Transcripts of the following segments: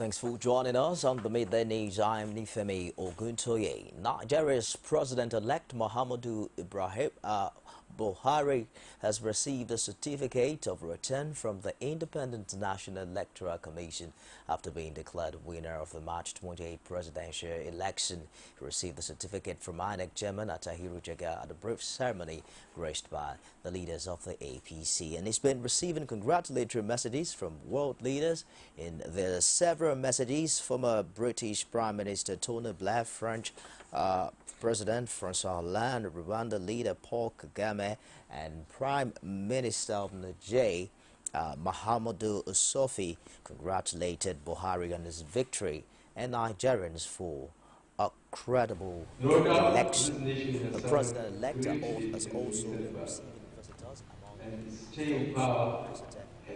Thanks for joining us on the Midday News. I'm Nifemi Oguntoye. Nigeria's President-elect Muhammadu Ibrahim Buhari has received a certificate of return from the Independent National Electoral Commission after being declared winner of the March 28 presidential election. He received the certificate from INEC Chairman Atahiru Jega at a brief ceremony graced by the leaders of the APC. And he's been receiving congratulatory messages from world leaders. In the several messages, former British Prime Minister Tony Blair, French President François Hollande, Rwanda leader Paul Kagame, and Prime Minister of Niger, Mahamadou Issoufou, congratulated Buhari on his victory and Nigerians for a credible election. The president-elect has also been receiving visitors among and staying power has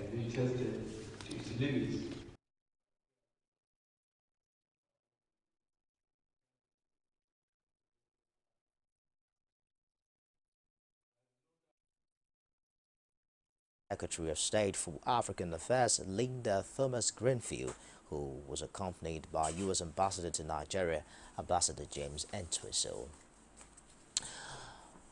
been tested to its limits. Secretary of State for African Affairs Linda Thomas-Greenfield, who was accompanied by U.S. Ambassador to Nigeria, Ambassador James Entwistle.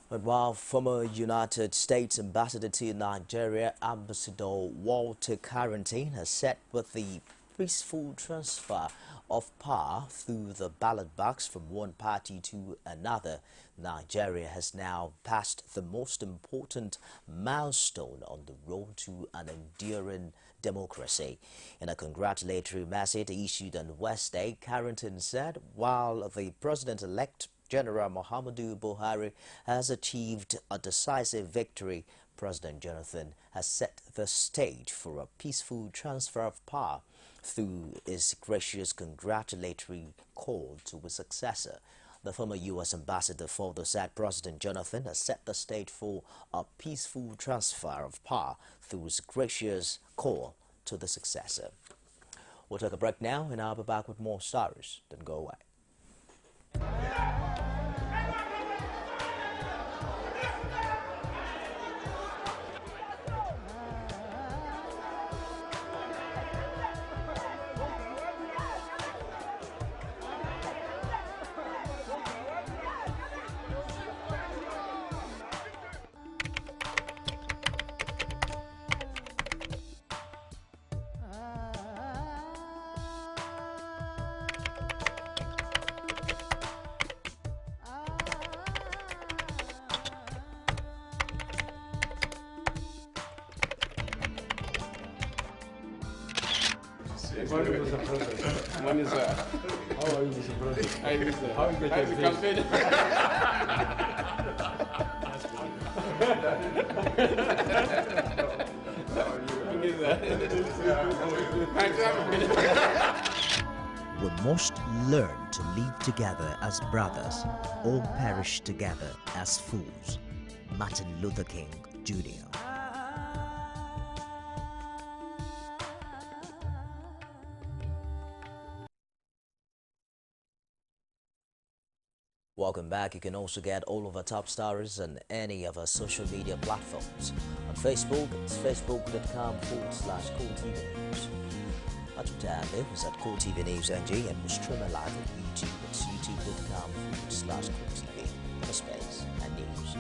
But while former United States Ambassador to Nigeria, Ambassador Walter Carrington, has said with the peaceful transfer of power through the ballot box from one party to another, Nigeria has now passed the most important milestone on the road to an enduring democracy. In a congratulatory message issued on Wednesday, Carrington said while the president-elect General Muhammadu Buhari has achieved a decisive victory, President Jonathan has set the stage for a peaceful transfer of power through his gracious congratulatory call to his successor. The former U.S. ambassador further said President Jonathan has set the stage for a peaceful transfer of power through his gracious call to the successor. We'll take a break now, and I'll be back with more stories. Don't go away. Morning, Mr. President. Morning, sir. How are you, Mr. President? How is the campaign? We must learn to live together as brothers, or perish together as fools. Martin Luther King, Jr. Welcome back. You can also get all of our top stories on any of our social media platforms. On Facebook, it's facebook.com/CoreTv News. Our Twitter handle is at CoreTv News NG, and we stream live on YouTube. It's youtube.com/CoreTV, for space and news.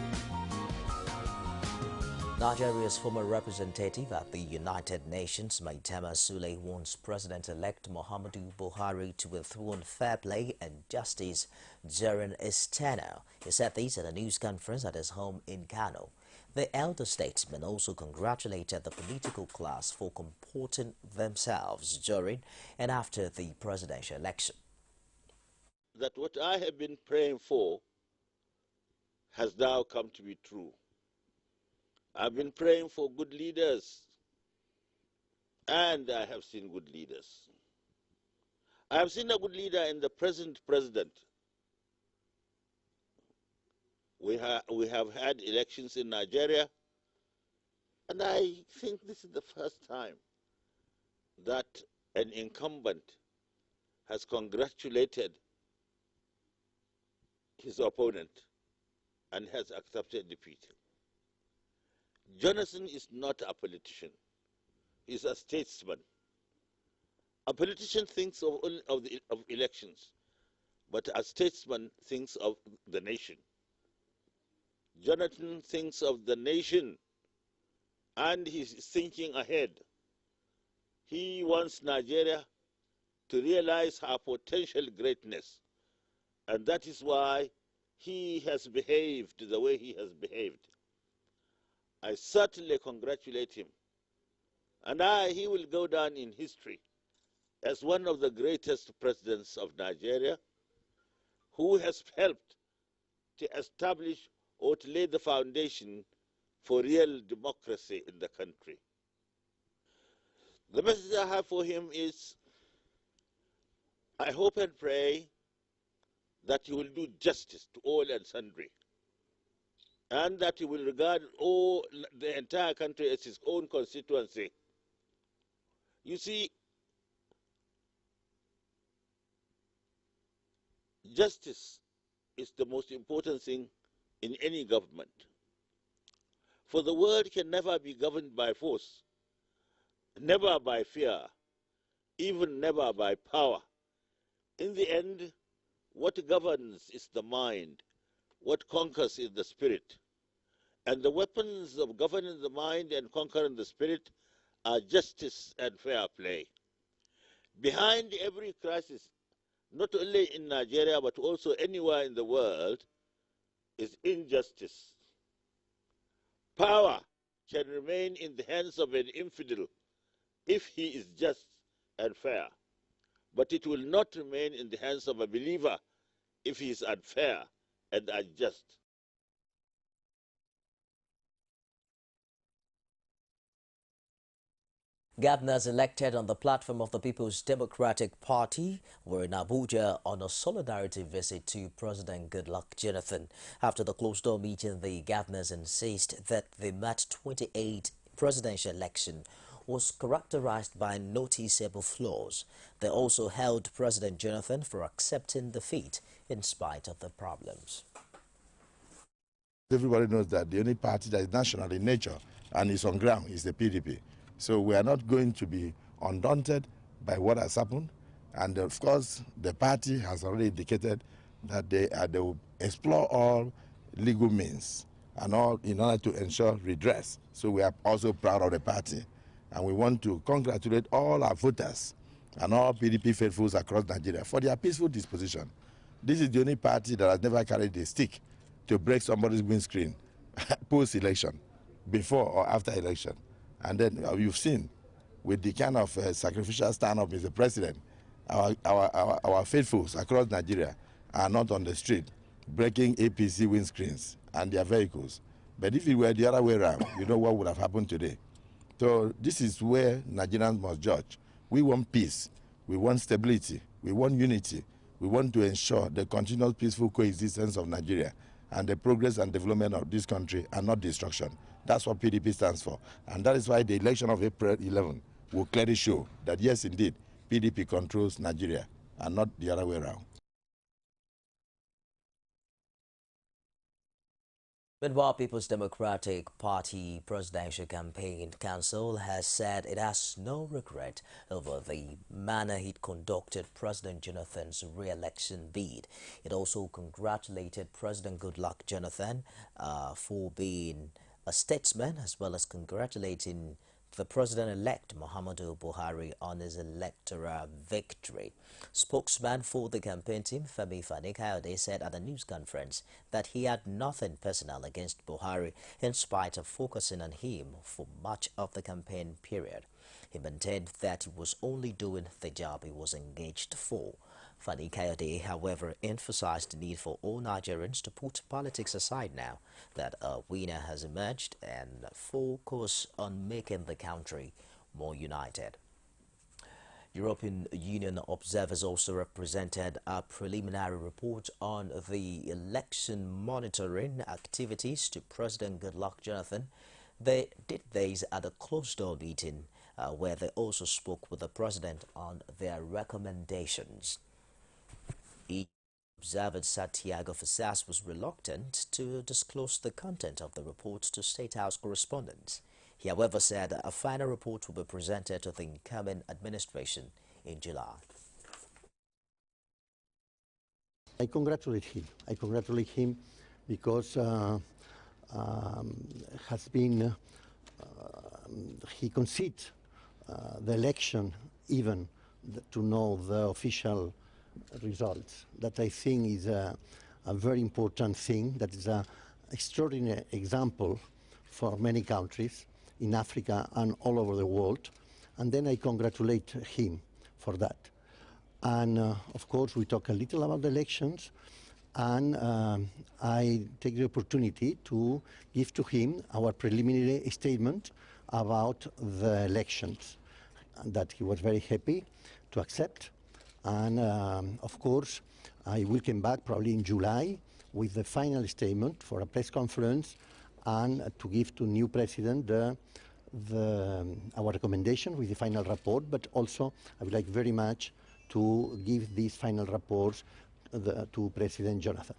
Nigeria's former representative at the United Nations, Maitama Sule, wants President-elect Muhammadu Buhari to enthrone fair play and justice during his tenure. He said this at a news conference at his home in Kano. The elder statesman also congratulated the political class for comporting themselves during and after the presidential election. That what I have been praying for has now come to be true. I've been praying for good leaders, and I have seen good leaders. I have seen a good leader in the present president. We have had elections in Nigeria, and I think this is the first time that an incumbent has congratulated his opponent and has accepted defeat. Jonathan is not a politician. He's a statesman. A politician thinks of elections, but a statesman thinks of the nation. Jonathan thinks of the nation, and he's thinking ahead. He wants Nigeria to realize her potential greatness, and that is why he has behaved the way he has behaved. I certainly congratulate him, and he will go down in history as one of the greatest presidents of Nigeria, who has helped to establish or to lay the foundation for real democracy in the country. The message I have for him is, I hope and pray that he will do justice to all and sundry, and that he will regard the entire country as his own constituency. You see, justice is the most important thing in any government. For the world can never be governed by force, never by fear, even never by power. In the end, what governs is the mind, what conquers is the spirit. And the weapons of governing the mind and conquering the spirit are justice and fair play. Behind every crisis, not only in Nigeria but also anywhere in the world, is injustice. Power can remain in the hands of an infidel if he is just and fair, but it will not remain in the hands of a believer if he is unfair and unjust. Governors elected on the platform of the People's Democratic Party were in Abuja on a solidarity visit to President Goodluck Jonathan. After the closed-door meeting, the governors insist that the March 28 presidential election was characterized by noticeable flaws. They also held President Jonathan for accepting defeat in spite of the problems. Everybody knows that the only party that is national in nature and is on ground is the PDP. So we are not going to be undaunted by what has happened. And of course, the party has already indicated that they will explore all legal means and all in order to ensure redress. So we are also proud of the party. And we want to congratulate all our voters and all PDP faithfuls across Nigeria for their peaceful disposition. This is the only party that has never carried a stick to break somebody's windscreen post-election, before or after election. And then you've seen, with the kind of sacrificial stand-up Mr. President, our faithfuls across Nigeria are not on the street breaking APC windscreens and their vehicles. But if it were the other way around, you know what would have happened today. So this is where Nigerians must judge. We want peace, we want stability, we want unity, we want to ensure the continuous peaceful coexistence of Nigeria and the progress and development of this country and not destruction. That's what PDP stands for. And that is why the election of April 11 will clearly show that, yes, indeed, PDP controls Nigeria and not the other way around. Meanwhile, People's Democratic Party Presidential Campaign Council has said it has no regret over the manner it conducted President Jonathan's re-election bid. It also congratulated President Goodluck Jonathan for being a statesman, as well as congratulating the President-elect Muhammadu Buhari on his electoral victory. Spokesman for the campaign team, Femi Fani-Kayode, said at a news conference that he had nothing personal against Buhari in spite of focusing on him for much of the campaign period. He maintained that he was only doing the job he was engaged for. Fani-Kayode, however, emphasized the need for all Nigerians to put politics aside now that a winner has emerged and focus on making the country more united. European Union observers also represented a preliminary report on the election monitoring activities to President Goodluck Jonathan. They did this at a closed-door meeting where they also spoke with the president on their recommendations. Observer Santiago Fisas was reluctant to disclose the content of the report to State House correspondents. He, however, said a final report will be presented to the incoming administration in July. I congratulate him. I congratulate him because has been he concedes the election even to know the official results. That I think is a very important thing. That is an extraordinary example for many countries in Africa and all over the world. And then I congratulate him for that. And of course, we talk a little about the elections, and I take the opportunity to give to him our preliminary statement about the elections, and that he was very happy to accept. And of course, I will come back probably in July with the final statement for a press conference and to give to new president our recommendation with the final report. But also, I would like very much to give these final reports to President Jonathan.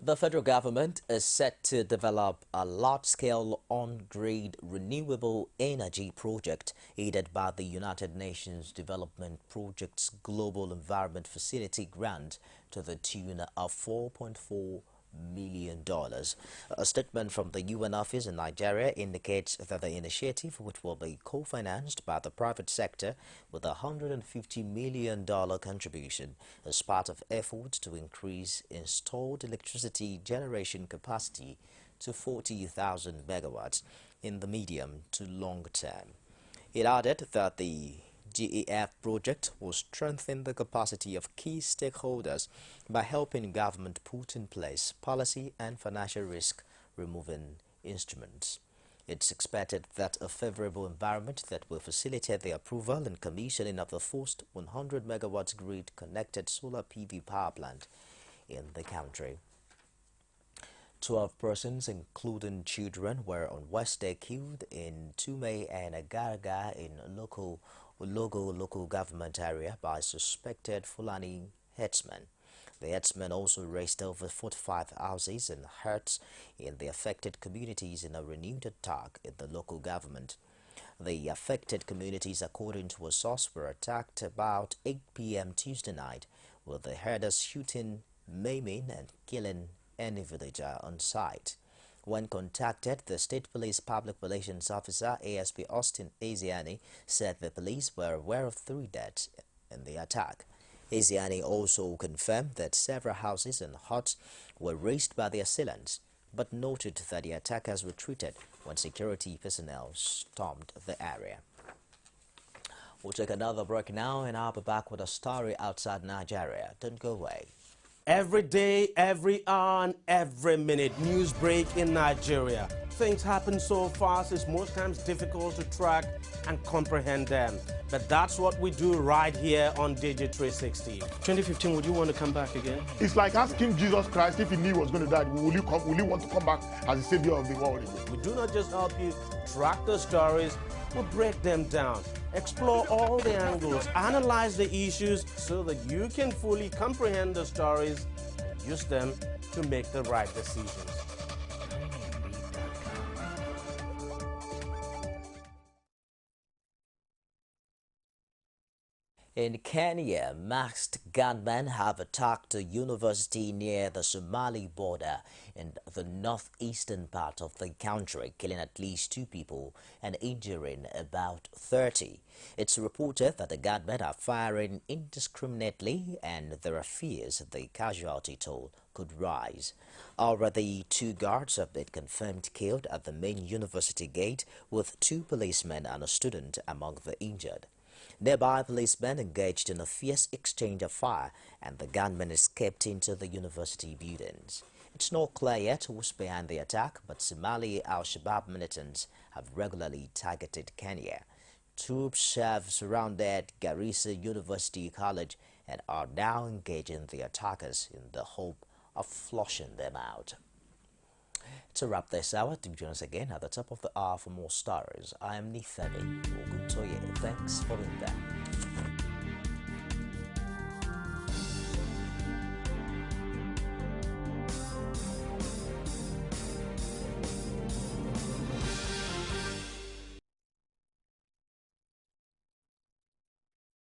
The federal government is set to develop a large-scale on-grid renewable energy project aided by the United Nations Development Project's Global Environment Facility grant to the tune of $4.4 million. A statement from the UN office in Nigeria indicates that the initiative, which will be co-financed by the private sector with a $150 million contribution, is part of efforts to increase installed electricity generation capacity to 40,000 megawatts in the medium to long term. It added that the GEF project will strengthen the capacity of key stakeholders by helping government put in place policy and financial risk removing instruments. It's expected that a favorable environment that will facilitate the approval and commissioning of the first 100 megawatts grid-connected solar PV power plant in the country. 12 persons, including children, were on Wednesday killed in Tume and Agaraga in local government area by suspected Fulani herdsmen. The herdsmen also razed over 45 houses and huts in the affected communities in a renewed attack in the local government. The affected communities, according to a source, were attacked about 8 p.m. Tuesday night, with the herders shooting, maiming and killing any villager on site. When contacted, the State Police Public Relations Officer ASP Austin Asiani said the police were aware of 3 deaths in the attack. Asiani also confirmed that several houses and huts were razed by the assailants, but noted that the attackers retreated when security personnel stormed the area. We'll take another break now, and I'll be back with a story outside Nigeria. Don't go away. Every day, every hour, and every minute, news break in Nigeria. Things happen so fast, it's most times difficult to track and comprehend them. But that's what we do right here on Digit 360. 2015, would you want to come back again? It's like asking Jesus Christ if he knew he was going to die, will you want to come back as the savior of the world again? We do not just help you track the stories, we break them down, explore all the angles, analyze the issues so that you can fully comprehend the stories and use them to make the right decisions. In Kenya, masked gunmen have attacked a university near the Somali border in the northeastern part of the country, killing at least 2 people and injuring about 30. It's reported that the gunmen are firing indiscriminately, and there are fears the casualty toll could rise. Already 2 guards have been confirmed killed at the main university gate, with 2 policemen and a student among the injured. Nearby policemen engaged in a fierce exchange of fire, and the gunmen escaped into the university buildings. It's not clear yet who's behind the attack, but Somali al-Shabaab militants have regularly targeted Kenya. Troops have surrounded Garissa University College and are now engaging the attackers in the hope of flushing them out. To wrap this hour, do join us again at the top of the hour for more stories. I am Nithani Oguntoye. Thanks for being there.